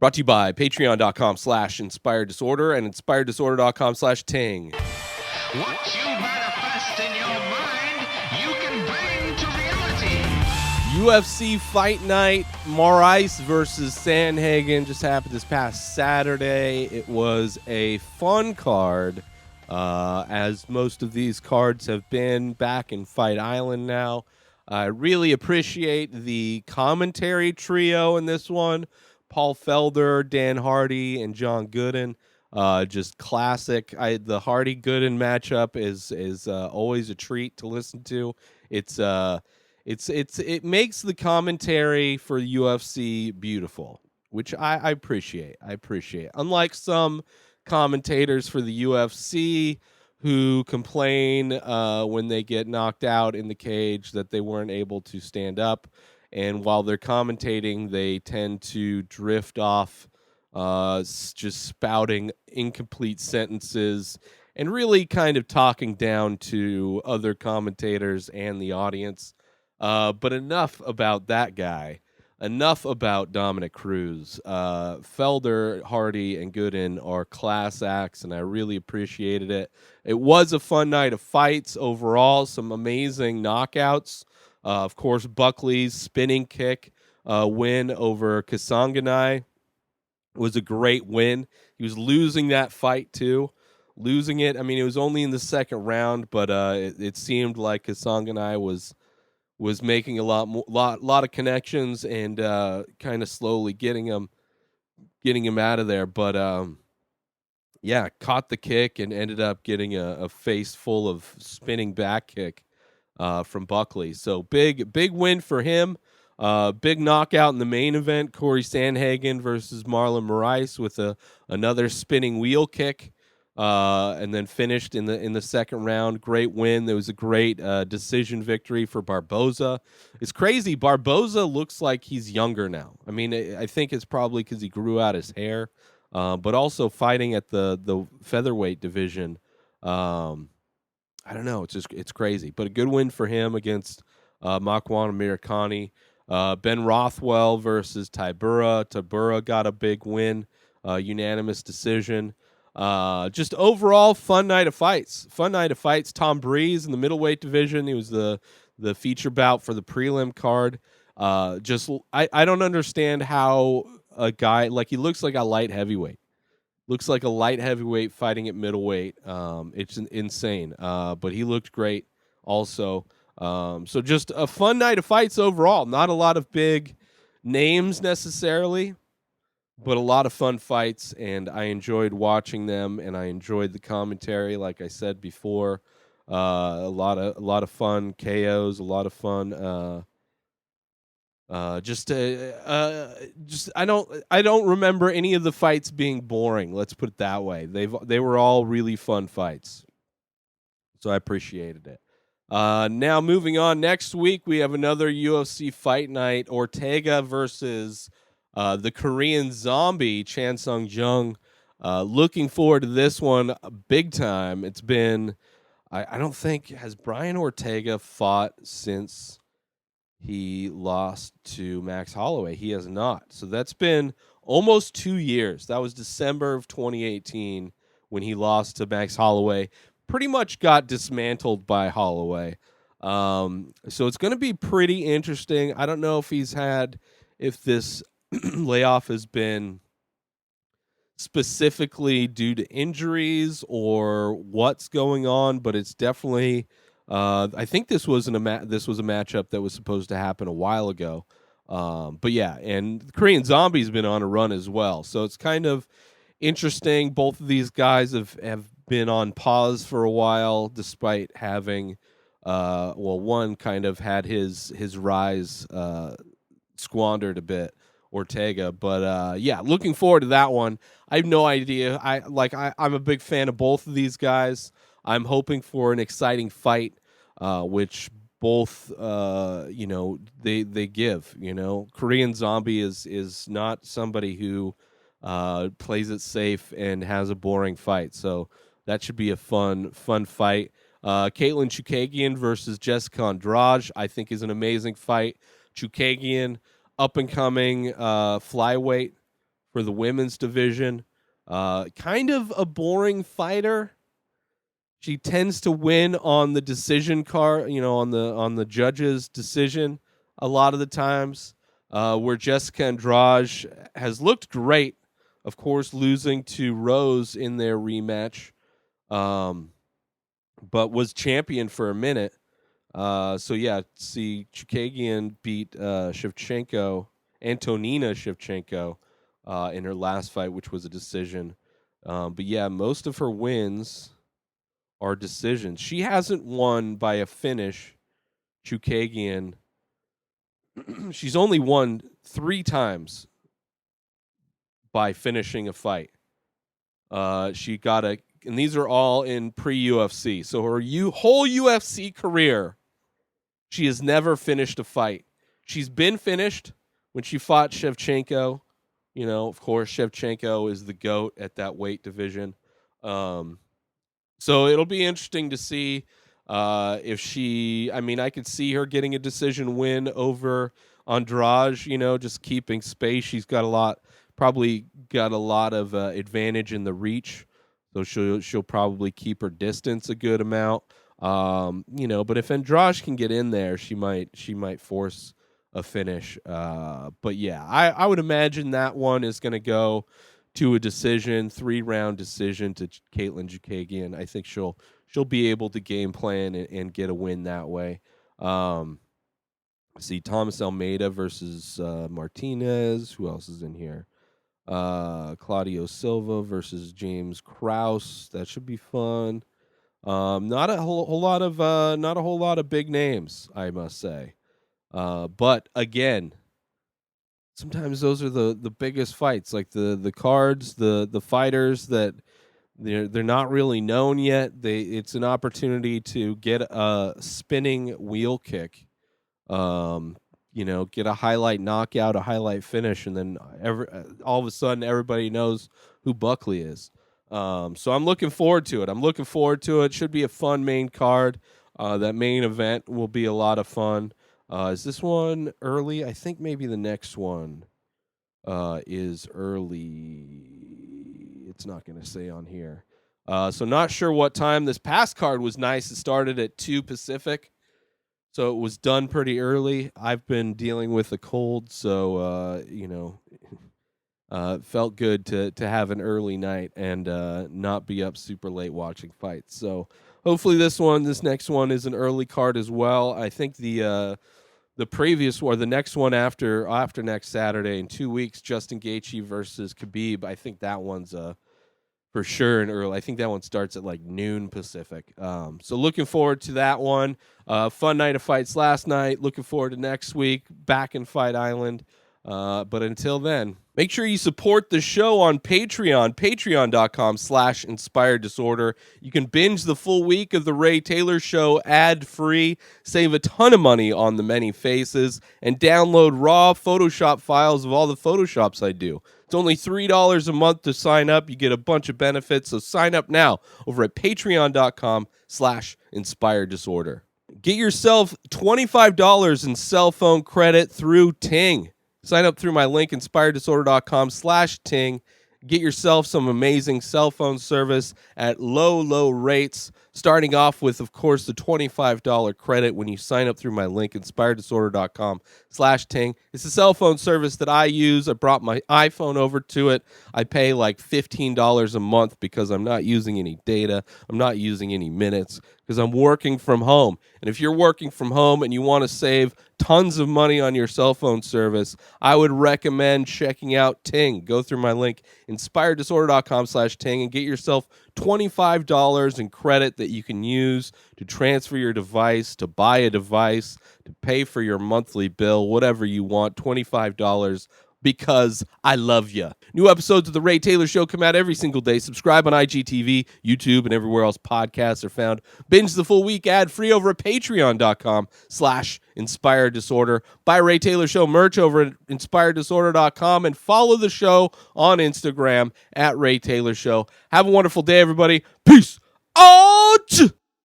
Brought to you by patreon.com/inspireddisorder and inspireddisorder.com/ting. What you manifest in your mind, you can bring to reality. UFC Fight Night, Moraes versus Sandhagen just happened this past Saturday. It was a fun card, as most of these cards have been back in Fight Island now. I really appreciate the commentary trio in this one. Paul Felder, Dan Hardy, and John Gooden. Just classic. The Hardy Gooden matchup is always a treat to listen to. It makes the commentary for UFC beautiful, which I appreciate. Unlike some commentators for the UFC who complain when they get knocked out in the cage that they weren't able to stand up. And while they're commentating, they tend to drift off, just spouting incomplete sentences and really kind of talking down to other commentators and the audience. But enough about that guy. Enough about Dominic Cruz. Felder, Hardy, and Gooden are class acts, and I really appreciated it. It was a fun night of fights overall. Some amazing knockouts. Of course, Buckley's spinning kick win over Kasanganay was a great win. He was losing that fight, too. Losing it. I mean, it was only in the second round, but it seemed like Kasanganay was making a lot of connections and kind of slowly getting him out of there. But yeah, caught the kick and ended up getting a face full of spinning back kick from Buckley. So big win for him. Big knockout in the main event. Corey Sandhagen versus Marlon Moraes with another spinning wheel kick. And then finished in the second round. Great win. There was a great decision victory for Barboza. It's crazy. Barboza looks like he's younger now. I mean, I think it's probably because he grew out his hair, but also fighting at the featherweight division. I don't know. It's crazy. But a good win for him against Makwan Amirkhani. Ben Rothwell versus Tybura. Tybura got a big win, unanimous decision. Just overall fun night of fights. Tom Breeze in the middleweight division. He was the feature bout for the prelim card. I don't understand how a guy he looks like a light heavyweight. Looks like a light heavyweight fighting at middleweight. It's insane. But he looked great also. So just a fun night of fights overall. Not a lot of big names necessarily, but a lot of fun fights, and I enjoyed watching them, and I enjoyed the commentary. Like I said before, a lot of fun KOs, a lot of fun. I don't remember any of the fights being boring. Let's put it that way. They were all really fun fights, so I appreciated it. Now moving on. Next week we have another UFC Fight Night. Ortega versus the Korean Zombie, Chan Sung Jung. Looking forward to this one big time. It's been, I don't think, has Brian Ortega fought since he lost to Max Holloway? He has not. So that's been almost 2 years. That was December of 2018 when he lost to Max Holloway. Pretty much got dismantled by Holloway. So it's going to be pretty interesting. I don't know if this layoff has been specifically due to injuries or what's going on, but it's definitely. I think this was a matchup that was supposed to happen a while ago. But yeah, and the Korean Zombie's been on a run as well, so it's kind of interesting. Both of these guys have been on pause for a while, despite having, one kind of had his rise squandered a bit. Ortega, but yeah, looking forward to that one. I have no idea. I'm a big fan of both of these guys. I'm hoping for an exciting fight, which both they give. Korean Zombie is not somebody who plays it safe and has a boring fight, so that should be a fun fight. Caitlin Chukagian versus Jessica Andrade, I think, is an amazing fight. Chukagian, up and coming flyweight for the women's division. Kind of a boring fighter. She tends to win on the decision card, on the judge's decision a lot of the times. Where Jessica Andrade has looked great, of course, losing to Rose in their rematch, but was champion for a minute. See, Chukagian beat Antonina Shevchenko, in her last fight, which was a decision. Most of her wins are decisions. She hasn't won by a finish, Chukagian. She's only won 3 times by finishing a fight. And these are all in pre-UFC. So her whole UFC career, she has never finished a fight. She's been finished when she fought Shevchenko. Of course, Shevchenko is the GOAT at that weight division. So it'll be interesting to see if she... I could see her getting a decision win over Andrade, just keeping space. She's probably got a lot of advantage in the reach. So she'll probably keep her distance a good amount. But if Andrade can get in there, she might force a finish. I would imagine that one is going to go to a decision, 3-round decision to Caitlin Chukagian. I think she'll be able to game plan and get a win that way. See Thomas Almeida versus Martinez. Who else is in here? Claudio Silva versus James Krause. That should be fun. Not a whole lot of big names, I must say. But again, sometimes those are the biggest fights, like the cards, the fighters that they're not really known yet. It's an opportunity to get a spinning wheel kick. Get a highlight knockout, a highlight finish, and then all of a sudden everybody knows who Buckley is. So I'm looking forward to it. Should be a fun main card. That main event will be a lot of fun. Is this one early? I think maybe the next one is early. It's not going to say on here. So not sure what time. This past card was nice. It started at 2 Pacific. So it was done pretty early. I've been dealing with a cold, so felt good to have an early night and not be up super late watching fights. So hopefully this next one is an early card as well. I think the previous or the next one after next Saturday in 2 weeks, Justin Gaethje versus Khabib. I think that one's for sure and early. I think that one starts at like noon Pacific. So looking forward to that one. Fun night of fights last night. Looking forward to next week back in Fight Island. But until then, make sure you support the show on Patreon, patreon.com/inspired disorder. You can binge the full week of the Ray Taylor Show ad-free, save a ton of money on the many faces, and download raw Photoshop files of all the Photoshops I do. It's only $3 a month to sign up. You get a bunch of benefits, so sign up now over at patreon.com/inspired disorder. Get yourself $25 in cell phone credit through Ting. Sign up through my link, inspireddisorder.com/Ting. Get yourself some amazing cell phone service at low rates, starting off with, of course, the $25 credit when you sign up through my link, inspireddisorder.com/Ting. It's a cell phone service that I use. I brought my iPhone over to it. I pay like $15 a month because I'm not using any data. I'm not using any minutes because I'm working from home. And if you're working from home and you want to save tons of money on your cell phone service, I would recommend checking out Ting. Go through my link, inspireddisorder.com/Ting, and get yourself $25 in credit that you can use to transfer your device, to buy a device, to pay for your monthly bill, whatever you want, $25 because I love you. New episodes of The Ray Taylor Show come out every single day. Subscribe on IGTV, YouTube, and everywhere else podcasts are found. Binge the full week ad-free over at patreon.com/inspired disorder. Buy Ray Taylor Show merch over at inspireddisorder.com and follow the show on Instagram at Ray Taylor Show. Have a wonderful day, everybody. Peace out!